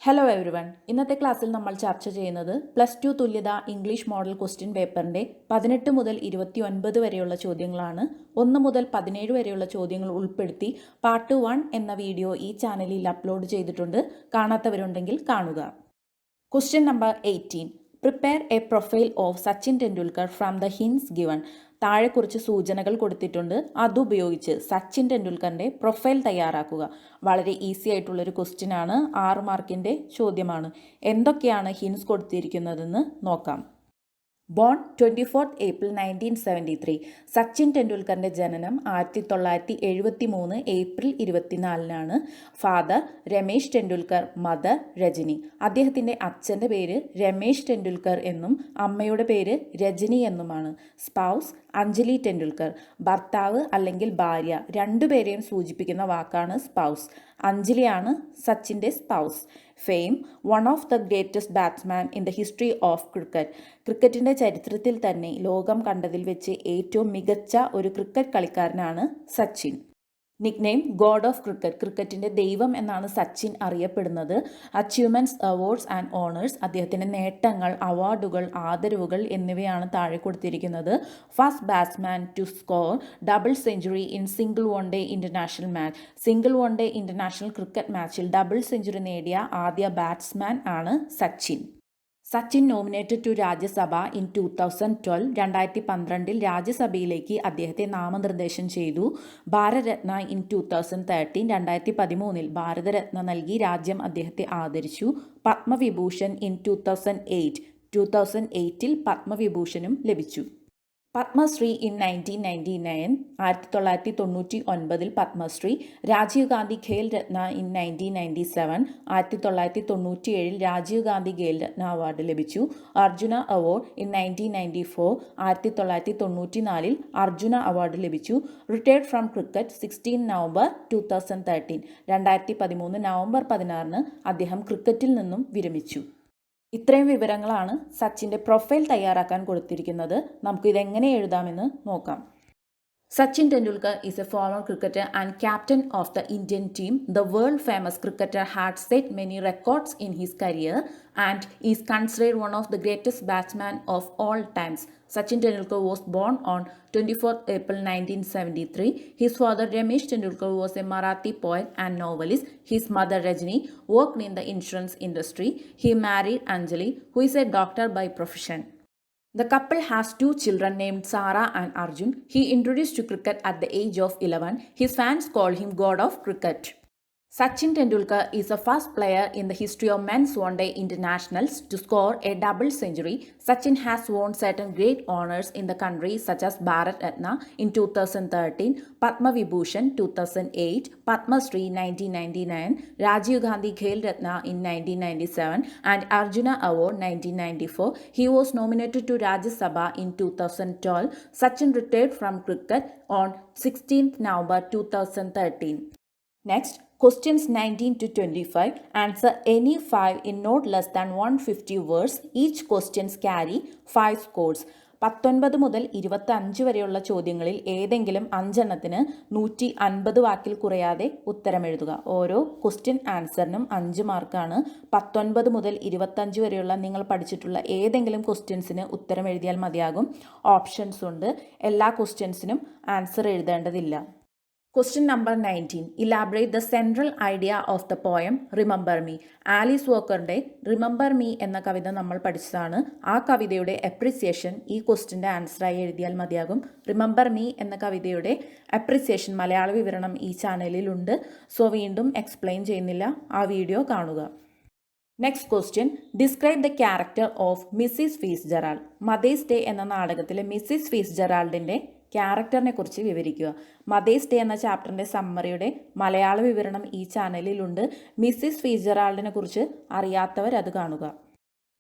Hello every one. ഇന്നത്തെ ക്ലാസ്സിൽ നമ്മൾ ചർച്ച ചെയ്യുന്നത് +2 തുല്യത ഇംഗ്ലീഷ് മോഡൽ ക്വസ്റ്റ്യൻ പേപ്പറിൻ്റെ 18 മുതൽ 29 വരെയുള്ള ചോദ്യങ്ങളാണ്. 1 മുതൽ 17 വരെയുള്ള ചോദ്യങ്ങൾ ഉൾപ്പെടുത്തി പാർട്ട് 1 എന്ന വീഡിയോ ഈ ചാനലിൽ അപ്ലോഡ് ചെയ്തിട്ടുണ്ട്. കാണാത്തവരുണ്ടെങ്കിൽ കാണുക. Question number 18. Prepare A profile of Sachin Tendulkar from the hints given. താഴെ കുറച്ച് സൂചനകൾ കൊടുത്തിട്ടുണ്ട്. അതുപയോഗിച്ച് സച്ചിൻ ടെണ്ടുൽക്കറിൻ്റെ പ്രൊഫൈൽ തയ്യാറാക്കുക. വളരെ ഈസി ആയിട്ടുള്ളൊരു ക്വസ്റ്റ്യൻ ആണ്. 6 മാർക്കിൻ്റെ ചോദ്യമാണ്. എന്തൊക്കെയാണ് ഹിൻസ് കൊടുത്തിരിക്കുന്നതെന്ന് നോക്കാം. Bone 24 April 1973. സച്ചിൻ ടെണ്ടുൽക്കറിൻ്റെ ജനനം 1973 ഏപ്രിൽ 24-നാണ്. Father Ramesh Tendulkar, mother Rajani. അദ്ദേഹത്തിൻ്റെ അച്ഛൻ്റെ പേര് രമേശ് ടെണ്ടുൽക്കർ എന്നും അമ്മയുടെ പേര് രജനി എന്നുമാണ്. സ്പൗസ് അഞ്ജലി ടെണ്ടുൽക്കർ. ഭർത്താവ് അല്ലെങ്കിൽ ഭാര്യ രണ്ടുപേരെയും സൂചിപ്പിക്കുന്ന വാക്കാണ് സ്പൗസ്. അഞ്ജലിയാണ് സച്ചിൻ്റെ spouse. Fame one of the greatest batsman in the history of cricket. ക്രിക്കറ്റിൻ്റെ ചരിത്രത്തിൽ തന്നെ ലോകം കണ്ടതിൽ വെച്ച് ഏറ്റവും മികച്ച ഒരു ക്രിക്കറ്റ് കളിക്കാരനാണ് Sachin. Nickname god of cricket. ക്രിക്കറ്റിൻ്റെ ദൈവം എന്നാണ് സച്ചിൻ അറിയപ്പെടുന്നത്. Achievements, awards and honours. അദ്ദേഹത്തിൻ്റെ നേട്ടങ്ങൾ, അവാർഡുകൾ, ആദരവുകൾ എന്നിവയാണ് താഴെ കൊടുത്തിരിക്കുന്നത്. First batsman to score double century in single one day international match. Single one day international cricket മാച്ചിൽ ഡബിൾ സെഞ്ചുറി നേടിയ ആദ്യ ബാറ്റ്സ്മാൻ ആണ് Sachin. Sachin nominated to Rajya Sabha in 2012. 2012 രാജ്യസഭയിലേക്ക് അദ്ദേഹത്തെ നാമനിർദ്ദേശം ചെയ്തു. ഭാരതരത്ന ഇൻ 2013. 2013 ഭാരതരത്ന നൽകി രാജ്യം അദ്ദേഹത്തെ ആദരിച്ചു. പത്മവിഭൂഷൺ ഇൻ 2008. 2008 പത്മവിഭൂഷണും ലഭിച്ചു. Padma Shri in 1999. 1999 Padma Shri. Rajiv Gandhi Khel Ratna in 1997. 1997 Rajiv Gandhi Khel Ratna award ലഭിച്ചു. Arjuna award in 1994. 1994 Arjuna award ലഭിച്ചു. Retired from cricket 16 November 2013. 2013 November 16 അദ്ദേഹം ക്രിക്കറ്റിൽ നിന്നും വിരമിച്ചു. ഇത്രയും വിവരങ്ങളാണ് സച്ചിൻ്റെ പ്രൊഫൈൽ തയ്യാറാക്കാൻ കൊടുത്തിരിക്കുന്നത്. നമുക്കിതെങ്ങനെ എഴുതാമെന്ന് നോക്കാം. Sachin Tendulkar is a former cricketer and captain of the Indian team. The world-famous cricketer had set many records in his career and is considered one of the greatest batsmen of all times. Sachin Tendulkar was born on 24 April 1973. His father Ramesh Tendulkar was a Marathi poet and novelist. His mother Rajni worked in the insurance industry. He married Anjali, who is a doctor by profession. The couple has 2 children named Sarah and Arjun. He introduced to cricket at the age of 11. His fans call him God of Cricket. Sachin Tendulkar is the first player in the history of men's one-day internationals to score a double century. Sachin has won certain great honors in the country such as Bharat Ratna in 2013, Padma Vibhushan 2008, Padma Shri 1999, Rajiv Gandhi Khel Ratna in 1997 and Arjuna Award 1994. He was nominated to Rajya Sabha in 2012. Sachin retired from cricket on 16th November 2013. Next, questions 19 to 25. Answer any 5 in not less than 150 words. Each questions carry 5 scores. 19 മുതൽ 25 വരെയുള്ള ചോദ്യങ്ങളിൽ ഏതെങ്കിലും 5 എണ്ണത്തിന് 150 വാക്കിൽ കുറയാതെ ഉത്തരമെഴുതുക. ഓരോ question ആൻസറിനും 5 മാർക്കാണ്. 19 മുതൽ 25 വരെയുള്ള നിങ്ങൾ പഠിച്ചിട്ടുള്ള ഏതെങ്കിലും ക്വസ്റ്റ്യൻസിന് ഉത്തരം എഴുതിയാൽ മതിയാകും. ഓപ്ഷൻസ് ഉണ്ട്. എല്ലാ ക്വസ്റ്റ്യൻസിനും answer എഴുതേണ്ടതില്ല. Question number 19. Elaborate the central idea of the poem Remember Me. Alice വോക്കറിൻ്റെ റിമെമ്പർ മീ എന്ന കവിത നമ്മൾ പഠിച്ചതാണ്. ആ കവിതയുടെ അപ്രിസിയേഷൻ ഈ ക്വസ്റ്റിൻ്റെ ആൻസറായി എഴുതിയാൽ മതിയാകും. റിമെമ്പർ മീ എന്ന കവിതയുടെ അപ്രിസിയേഷൻ മലയാള വിവരണം ഈ ചാനലിലുണ്ട്. സോ വീണ്ടും എക്സ്പ്ലെയിൻ ചെയ്യുന്നില്ല, ആ വീഡിയോ കാണുക. Next question. Describe the character of Mrs Fitzgerald. Mother's Day എന്ന നാടകത്തിലെ മിസ്സിസ് ഫീസ്ജെറാൾഡിൻ്റെ ക്യാരക്ടറിനെ കുറിച്ച് വിവരിക്കുക. മദേഴ്സ് ഡേ എന്ന ചാപ്റ്ററിൻ്റെ സമ്മറിയുടെ മലയാള വിവരണം ഈ ചാനലിലുണ്ട്. മിസ്സിസ് ഫീസ്ജെറാൾഡിനെ കുറിച്ച് അറിയാത്തവർ അത് കാണുക.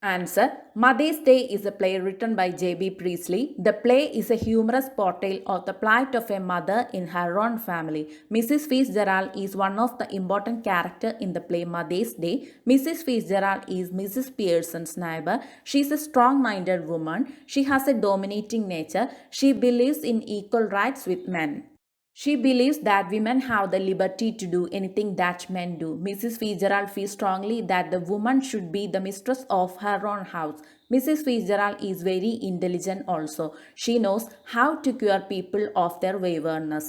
Answer. Mother's Day is a play written by J.B. Priestley. The play is a humorous portrayal of the plight of a mother in her own family. Mrs. Fitzgerald is one of the important characters in the play Mother's Day. Mrs. Fitzgerald is Mrs. Pearson's neighbor. She is a strong-minded woman. She has a dominating nature. She believes in equal rights with men. She believes that women have the liberty to do anything that men do. Mrs. Fitzgerald feels strongly that the woman should be the mistress of her own house. Mrs. Fitzgerald is very intelligent also. She knows how to cure people of their waywardness.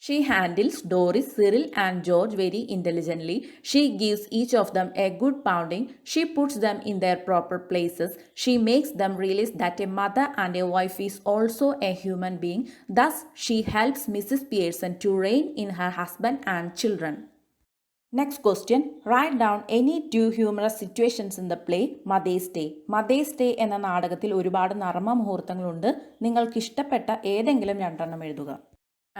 She handles Doris, Cyril, and George very intelligently. She gives each of them a good pounding. She puts them in their proper places. She makes them realize that a mother and a wife is also a human being. Thus, she helps Mrs. Pearson to rein in her husband and children. Next question. Write down any two humorous situations in the play Mother's Day. Mother's Day എന്ന നാടകത്തിൽ ഒരുപാട് നർമ്മ മുഹൂർത്തങ്ങളുണ്ട്. നിങ്ങൾക്ക് ഇഷ്ടപ്പെട്ട ഏതെങ്കിലും രണ്ടെണ്ണം എഴുതുക.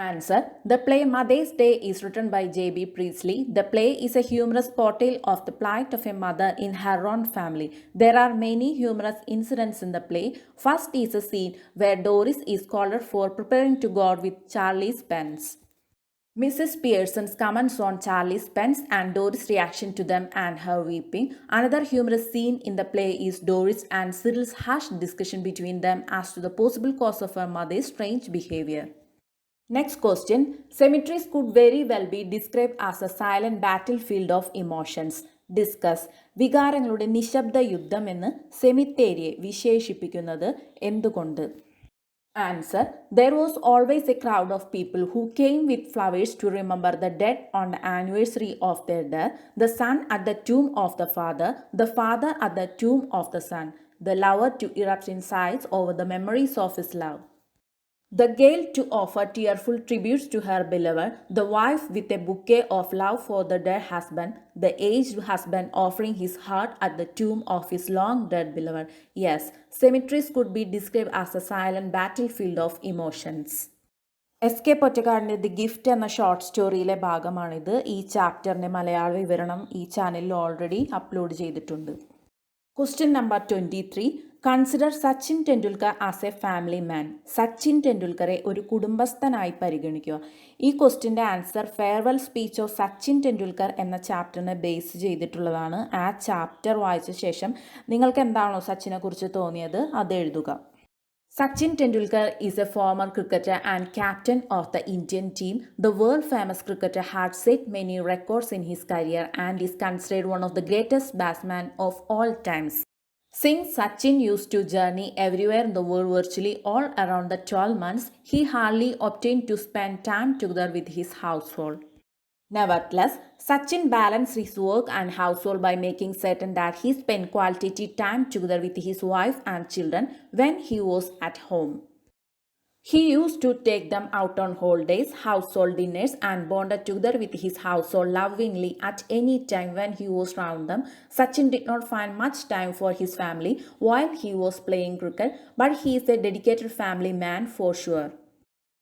Answer. The play Mother's Day is written by J.B. Priestley. The play is a humorous portrayal of the plight of a mother in her own family. There are many humorous incidents in the play. First is a scene where Doris is scolded for preparing to go out with Charlie's pens. Mrs. Pearson's comments on Charlie's pens and Doris' reaction to them and her weeping. Another humorous scene in the play is Doris and Cyril's harsh discussion between them as to the possible cause of her mother's strange behavior. Next question. Cemeteries could very well be described as a silent battlefield of emotions. Discuss. വികാരങ്ങളുടെ നിശബ്ദ യുദ്ധം എന്ന് സെമിത്തേരിയെ വിശേഷിപ്പിക്കുന്നത് എന്തുകൊണ്ട്? Answer. There was always a crowd of people who came with flowers to remember the dead on the anniversary of their death, the son at the tomb of the father at the tomb of the son, the lover to erupt in sighs over the memories of his love. The girl to offer tearful tributes to her beloved, the wife with a bouquet of love for the dead husband, the aged husband offering his heart at the tomb of his long dead beloved. Yes, cemeteries could be described as a silent battlefield of emotions. S K. പൊറ്റക്കാടിൻ്റെ the gift എന്ന short സ്റ്റോറിയിലെ ഭാഗമാണിത്. ഈ ചാപ്റ്ററിൻ്റെ മലയാള വിവരണം ഈ ചാനലിൽ ഓൾറെഡി അപ്ലോഡ് ചെയ്തിട്ടുണ്ട്. Question number 23. Consider Sachin Tendulkar as a family man. Sachin ടെണ്ടുൽക്കറെ ഒരു കുടുംബസ്ഥനായി പരിഗണിക്കുക. ഈ ക്വസ്റ്റ്യൻ്റെ answer farewell speech of Sachin Tendulkar എന്ന ചാപ്റ്ററിനെ ബേസ് ചെയ്തിട്ടുള്ളതാണ്. ആ ചാപ്റ്റർ വായിച്ച ശേഷം നിങ്ങൾക്ക് എന്താണോ സച്ചിനെ കുറിച്ച് തോന്നിയത് അത് എഴുതുക. Sachin Tendulkar is a former cricketer and captain of the Indian team. The world-famous cricketer had set many records in his career and is considered one of the greatest batsmen of all times. Since Sachin used to journey everywhere in the world virtually all around the 12 months, he hardly obtained to spend time together with his household. Nevertheless, Sachin balanced his work and household by making certain that he spent quality time together with his wife and children when he was at home. He used to take them out on holidays, household dinners, and bonded together with his household lovingly at any time when he was around them. Sachin did not find much time for his family while he was playing cricket, but he is a dedicated family man for sure.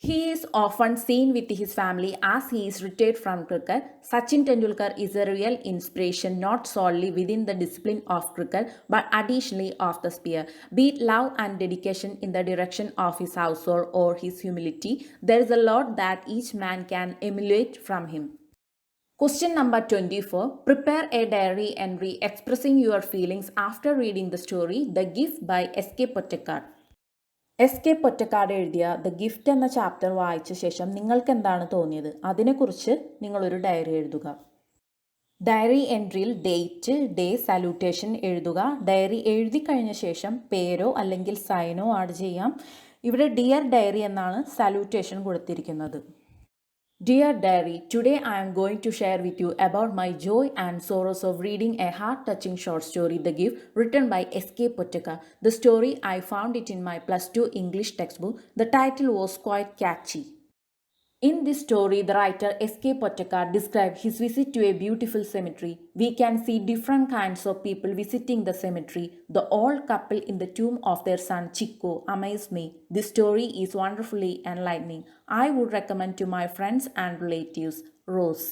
He is often seen with his family as he is retired from cricket. Sachin Tendulkar is a real inspiration not solely within the discipline of cricket but additionally of the sphere. Be it love and dedication in the direction of his household or his humility, there is a lot that each man can emulate from him. Question number 24. Prepare a diary entry expressing your feelings after reading the story The Gift by S.K. Pottekar. എസ്.കെ. Pottekkatt എഴുതിയ the gift എന്ന chapter വായിച്ച ശേഷം നിങ്ങൾക്ക് എന്താണ് തോന്നിയത്? അതിനെക്കുറിച്ച് നിങ്ങളൊരു diary എഴുതുക. ഡയറി എൻട്രിയിൽ ഡേറ്റ്, ഡേ, സല്യൂട്ടേഷൻ എഴുതുക. ഡയറി എഴുതി കഴിഞ്ഞ ശേഷം പേരോ അല്ലെങ്കിൽ സൈനോ ആഡ് ചെയ്യാം. ഇവിടെ ഡിയർ ഡയറി എന്നാണ് സല്യൂട്ടേഷൻ കൊടുത്തിരിക്കുന്നത്. Dear Diary, today I am going to share with you about my joy and sorrows of reading a heart-touching short story, The Gift, written by S.K. Pottekar. The story, I found it in my Plus 2 English textbook. The title was quite catchy. In this story, the writer S.K. Pottekar described his visit to a beautiful cemetery. We can see different kinds of people visiting the cemetery. The old couple in the tomb of their son Chico amazed me. This story is wonderfully enlightening. I would recommend to my friends and relatives. Rose.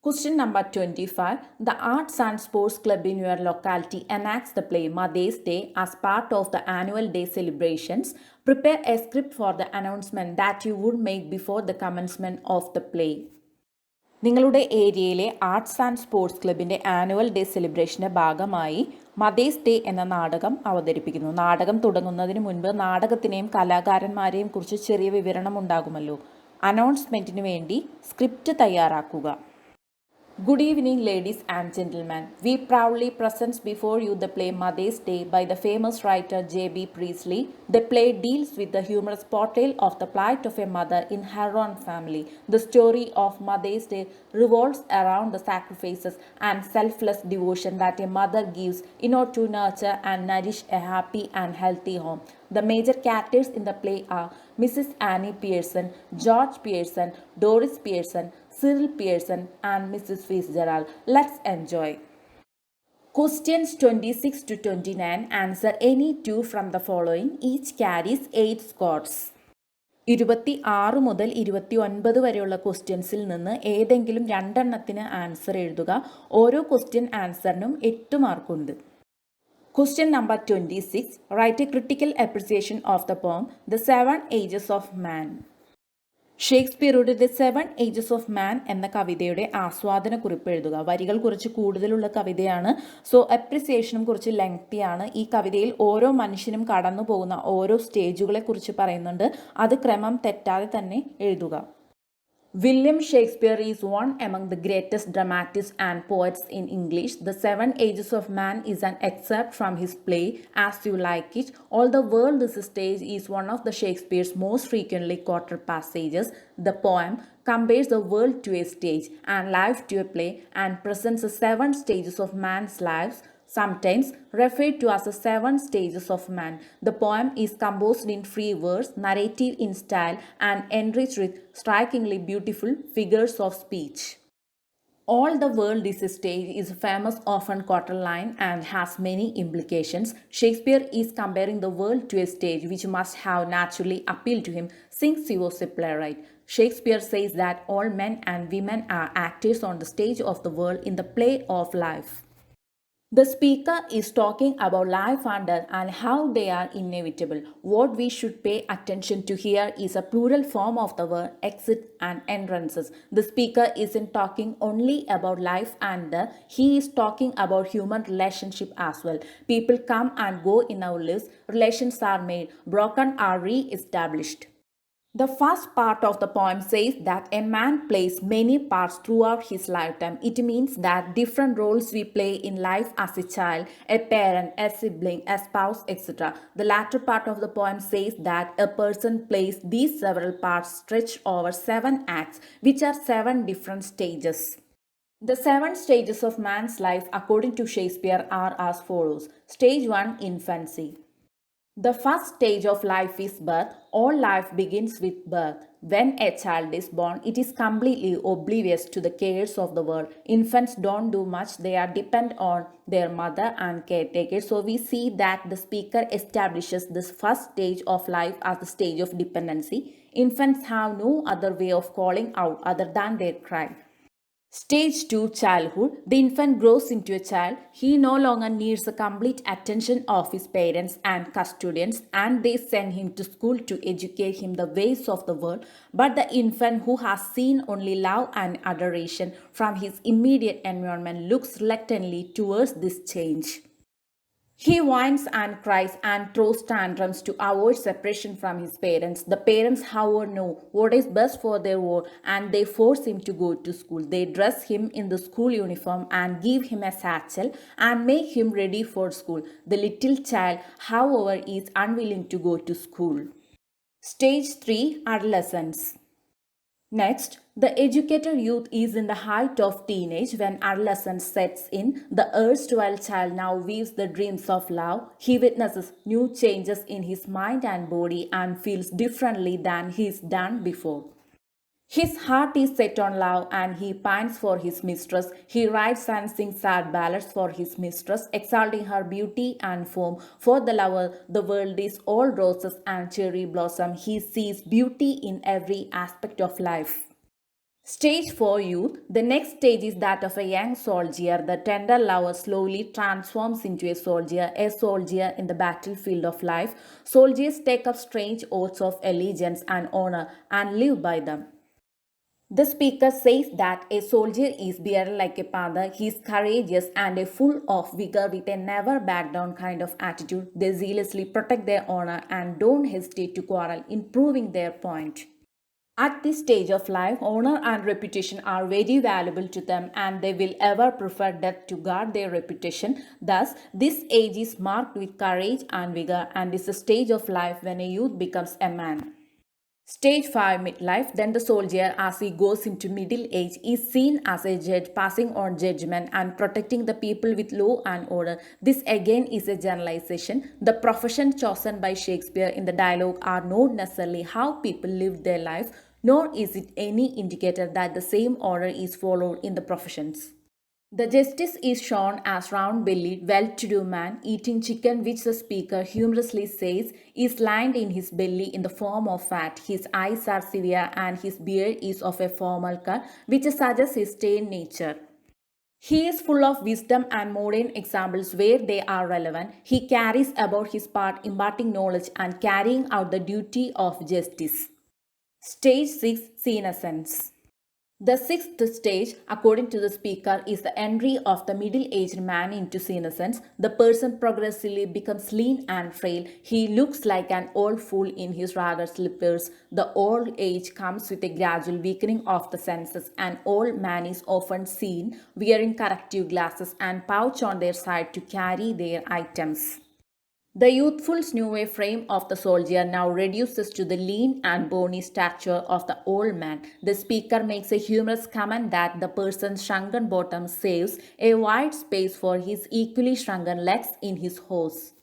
Question number 25. The Arts and Sports Club in your locality enacts the play Mother's Day as part of the annual day celebrations. Prepare a script for the announcement that you would make before the commencement of the play. നിങ്ങളുടെ ഏരിയയിലെ arts and sports ക്ലബിൻ്റെ annual day സെലിബ്രേഷൻ്റെ ഭാഗമായി mothers Day എന്ന നാടകം അവതരിപ്പിക്കുന്നു. നാടകം തുടങ്ങുന്നതിന് മുൻപ് നാടകത്തിനെയും കലാകാരന്മാരെയും കുറിച്ച് ചെറിയ വിവരണം ഉണ്ടാകുമല്ലോ. അനൗൺസ്മെൻറ്റിന് വേണ്ടി സ്ക്രിപ്റ്റ് തയ്യാറാക്കുക. Good evening, ladies and gentlemen. We proudly present before you the play Mother's Day by the famous writer J.B. Priestley. The play deals with the humorous portrayal of the plight of a mother in her own family. The story of Mother's Day revolves around the sacrifices and selfless devotion that a mother gives in order to nurture and nourish a happy and healthy home. The major characters in the play are Mrs. Annie Pearson, George Pearson, Doris Pearson, Cyril Pearson, and Mrs. Fitzgerald. Let's enjoy. Questions 26 to 29. Answer any two from the following. Each carries 8 scores. 26 മുതൽ 29 വരെയുള്ള ക്വസ്റ്റ്യൻസിൽ നിന്ന് ഏതെങ്കിലും രണ്ടെണ്ണത്തിന് answer എഴുതുക. ഓരോ question ആൻസറിനും 8 മാർക്കുണ്ട്. Question number 26. Write a critical appreciation of the poem The Seven Ages of Man. ഷേക്സ്പിയറുടെ the seven ages of man എന്ന കവിതയുടെ ആസ്വാദന കുറിപ്പ് എഴുതുക. വരികൾ കുറച്ച് കൂടുതലുള്ള കവിതയാണ്. സോ അപ്രിസിയേഷനും കുറച്ച് ലെങ്തിയാണ്. ഈ കവിതയിൽ ഓരോ മനുഷ്യനും കടന്നു പോകുന്ന ഓരോ സ്റ്റേജുകളെ കുറിച്ച് പറയുന്നുണ്ട്. അത് ക്രമം തെറ്റാതെ തന്നെ എഴുതുക. William Shakespeare is one among the greatest dramatists and poets in English. The Seven Ages of Man is an excerpt from his play As You Like It. All the World is a Stage is one of the Shakespeare's most frequently quoted passages. The poem compares the world to a stage and life to a play and presents the 7 stages of man's lives, sometimes referred to as the 7 stages of man. The poem is composed in free verse, narrative in style, and enriched with strikingly beautiful figures of speech. All the world is a stage is a famous often quoted line and has many implications. Shakespeare is comparing the world to a stage which must have naturally appealed to him since he was a playwright. Shakespeare says that all men and women are actors on the stage of the world in the play of life. The speaker is talking about life and death and how they are inevitable. What we should pay attention to here is a plural form of the word exit and entrances. The speaker isn't talking only about life and death, he is talking about human relationship as well. People come and go in our lives, relations are made, broken or re-established. The first part of the poem says that a man plays many parts throughout his lifetime. It means that different roles we play in life as a child, a parent, a sibling, a spouse, etc. The latter part of the poem says that a person plays these several parts stretched over 7 acts, which are 7 different stages. The 7 stages of man's life, according to Shakespeare, are as follows. Stage 1, infancy. The first stage of life is birth. All life begins with birth. When a child is born, it is completely oblivious to the cares of the world. Infants don't do much. They are dependent on their mother and caretaker. So we see that the speaker establishes this first stage of life as the stage of dependency. Infants have no other way of calling out other than their cry. Stage 2, childhood. The infant grows into a child. He no longer needs the complete attention of his parents and custodians, and they send him to school to educate him the ways of the world. But the infant who has seen only love and adoration from his immediate environment looks reluctantly towards this change. He whines and cries and throws tantrums to avoid separation from his parents. The parents, however, know what is best for their ward and they force him to go to school. They dress him in the school uniform and give him a satchel and make him ready for school. The little child, however, is unwilling to go to school. Stage 3, adolescence. Next, the educated youth is in the height of teenage when adolescence sets in. The erstwhile child now weaves the dreams of love. He witnesses new changes in his mind and body and feels differently than he's done before. His heart is set on love and he pines for his mistress. He writes and sings sad ballads for his mistress, exalting her beauty and form. For the lover, the world is all roses and cherry blossom. He sees beauty in every aspect of life. Stage 4, youth. The next stage is that of a young soldier. The tender lover slowly transforms into a soldier in the battlefield of life. Soldiers take up strange oaths of allegiance and honor and live by them. The speaker says that a soldier is beaten like a panther. He is courageous and full of vigor with a never back down kind of attitude. They zealously protect their honor and don't hesitate to quarrel in proving their point. At this stage of life, honor and reputation are very valuable to them and they will ever prefer death to guard their reputation. Thus, this age is marked with courage and vigor and is a stage of life when a youth becomes a man. Stage 5 midlife, then the soldier as he goes into middle age is seen as a judge passing on judgment and protecting the people with law and order. This again is a generalization. The profession chosen by Shakespeare in the dialogue are not necessarily how people lived their life, nor is it any indicator that the same order is followed in the professions. The justice is shown as round-bellied, well-to-do man eating chicken which the speaker humorously says is lined in his belly in the form of fat. His eyes are severe and his beard is of a formal cut which suggests his stern nature. He is full of wisdom and modern examples where they are relevant. He carries about his part imparting knowledge and carrying out the duty of justice. Stage 6 Senescence. The sixth stage, according to the speaker, is the entry of the middle-aged man into senescence. The person progressively becomes lean and frail. He looks like an old fool in his ragged slippers. The old age comes with a gradual weakening of the senses. An old man is often seen wearing corrective glasses and pouch on their side to carry their items. The youthful snowy frame of the soldier now reduces to the lean and bony stature of the old man. The speaker makes a humorous comment that the person's shrunken bottom saves a wide space for his equally shrunken legs in his horse.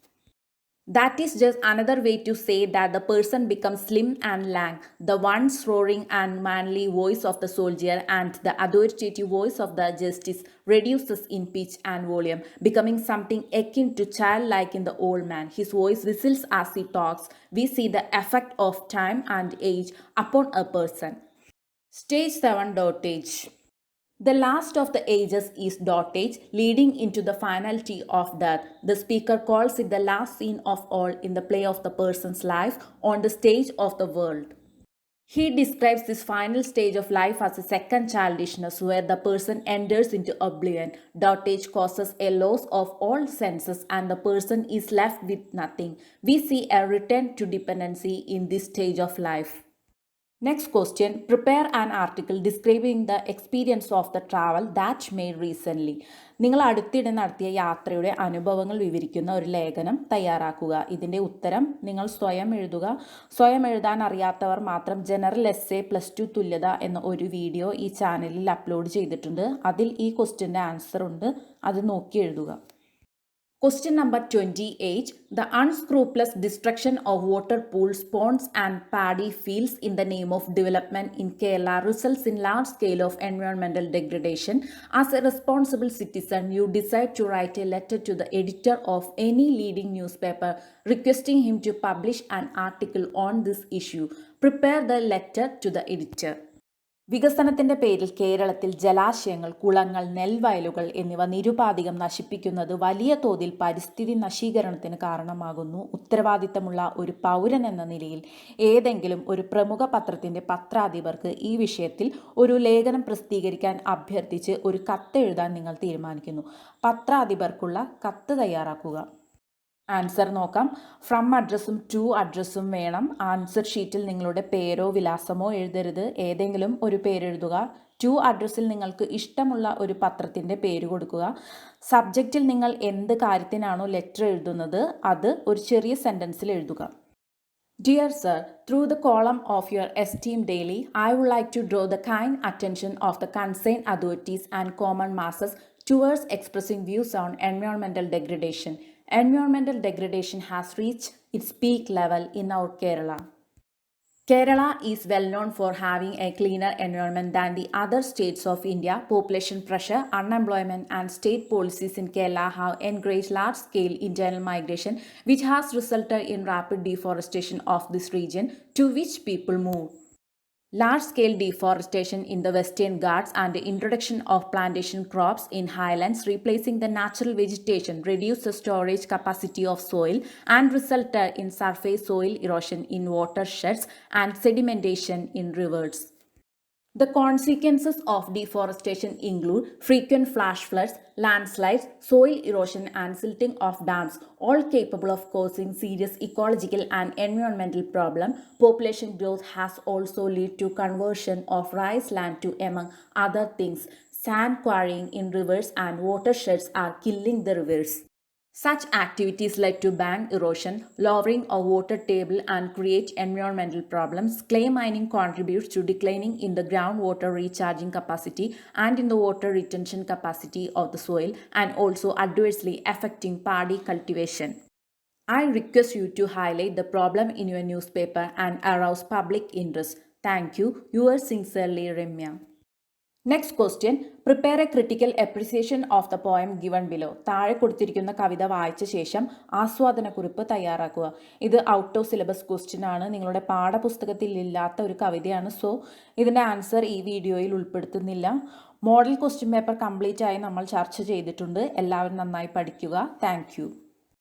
That is just another way to say that the person becomes slim and lank. The once roaring and manly voice of the soldier and the authoritative voice of the justice reduces in pitch and volume, becoming something akin to childlike in the old man. His voice whistles as he talks. We see the effect of time and age upon a person. Stage 7 Dotage. The last of the ages is dotage, leading into the finality of death. The speaker calls it the last scene of all in the play of the person's life on the stage of the world. He describes this final stage of life as a second childishness where the person enters into oblivion. Dotage causes a loss of all senses and the person is left with nothing. We see a return to dependency in this stage of life. Next question, prepare an article describing the experience of the travel that made recently. നിങ്ങൾ അടുത്തിടെ നടത്തിയ യാത്രയുടെ അനുഭവങ്ങൾ വിവരിക്കുന്ന ഒരു ലേഖനം തയ്യാറാക്കുക. ഇതിൻ്റെ ഉത്തരം നിങ്ങൾ സ്വയം എഴുതുക. സ്വയം എഴുതാൻ അറിയാത്തവർ മാത്രം ജനറൽ എസ്സേ +2 തുല്യത എന്ന ഒരു വീഡിയോ ഈ ചാനലിൽ അപ്ലോഡ് ചെയ്തിട്ടുണ്ട്. അതിൽ ഈ ക്വസ്റ്റ്യൻ്റെ ആൻസർ ഉണ്ട്. അത് നോക്കി എഴുതുക. Question number 28. The unscrupulous destruction of water pools, ponds and paddy fields in the name of development in Kerala results in large scale of environmental degradation. As a responsible citizen, you decide to write a letter to the editor of any leading newspaper requesting him to publish an article on this issue. Prepare the letter to the editor. വികസനത്തിന്റെ പേരിൽ കേരളത്തിൽ ജലാശയങ്ങൾ, കുളങ്ങൾ, നെൽവയലുകൾ എന്നിവ നിരുപാധികം നശിപ്പിക്കുന്നത് വലിയ തോതിൽ പരിസ്ഥിതി നശീകരണത്തിന് കാരണമാകുന്നു. ഉത്തരവാദിത്തമുള്ള ഒരു പൗരൻ എന്ന നിലയിൽ ഏതെങ്കിലും ഒരു പ്രമുഖ പത്രത്തിന്റെ പത്രാധിപർക്ക് ഈ വിഷയത്തിൽ ഒരു ലേഖനം പ്രസിദ്ധീകരിക്കാൻ അഭ്യർത്ഥിച്ച് ഒരു കത്ത് എഴുതാൻ നിങ്ങൾ തീരുമാനിക്കുന്നു. പത്രാധിപർക്കുള്ള കത്ത് തയ്യാറാക്കുക. ആൻസർ നോക്കാം. ഫ്രം അഡ്രസ്സും ടു അഡ്രസ്സും വേണം. ആൻസർ ഷീറ്റിൽ നിങ്ങളുടെ പേരോ വിലാസമോ എഴുതരുത്. ഏതെങ്കിലും ഒരു പേരെഴുതുക. ടു അഡ്രസ്സിൽ നിങ്ങൾക്ക് ഇഷ്ടമുള്ള ഒരു പത്രത്തിൻ്റെ പേര് കൊടുക്കുക. സബ്ജക്റ്റിൽ നിങ്ങൾ എന്ത് കാര്യത്തിനാണോ ലെറ്റർ എഴുതുന്നത് അത് ഒരു ചെറിയ സെൻറ്റൻസിൽ എഴുതുക. Dear Sir, through the column of your esteemed daily, I would like to draw the kind attention of the concerned authorities and common masses towards expressing views on environmental degradation. Environmental degradation has reached its peak level in our Kerala. Kerala is well known for having a cleaner environment than the other states of India. Population pressure, unemployment and state policies in Kerala have encouraged large-scale internal migration which has resulted in rapid deforestation of this region to which people move. Large-scale deforestation in the Western Ghats and the introduction of plantation crops in highlands replacing the natural vegetation reduced the storage capacity of soil and resulted in surface soil erosion in watersheds and sedimentation in rivers. The consequences of deforestation include frequent flash floods, landslides, soil erosion, and silting of dams, all capable of causing serious ecological and environmental problems. Population growth has also led to conversion of rice land to, among other things, sand quarrying in rivers and watersheds are killing the rivers. Such activities led to bank erosion, lowering of water table and create environmental problems. Clay mining contributes to declining in the groundwater recharging capacity and in the water retention capacity of the soil and also adversely affecting paddy cultivation. I request you to highlight the problem in your newspaper and arouse public interest. Thank you. Yours sincerely, Ramya. Next question prepare A critical appreciation of the poem given below. താഴെ കൊടുത്തിരിക്കുന്ന കവിത വായിച്ച ശേഷം ആസ്വാദനക്കുറിപ്പ് തയ്യാറാക്കുക. ഇത് out of syllabus question ആണ്, നിങ്ങളുടെ പാഠപുസ്തകത്തിൽ ഇല്ലാത്ത ഒരു കവിതയാണ്. സോ ഇതിൻ്റെ ആൻസർ ഈ വീഡിയോയിൽ ഉൾപ്പെടുത്തുന്നില്ല. മോഡൽ ക്വസ്റ്റ്യൻ പേപ്പർ കംപ്ലീറ്റ് ആയി നമ്മൾ ചർച്ച ചെയ്തിട്ടുണ്ട്. എല്ലാവരും നന്നായി പഠിക്കുക. താങ്ക്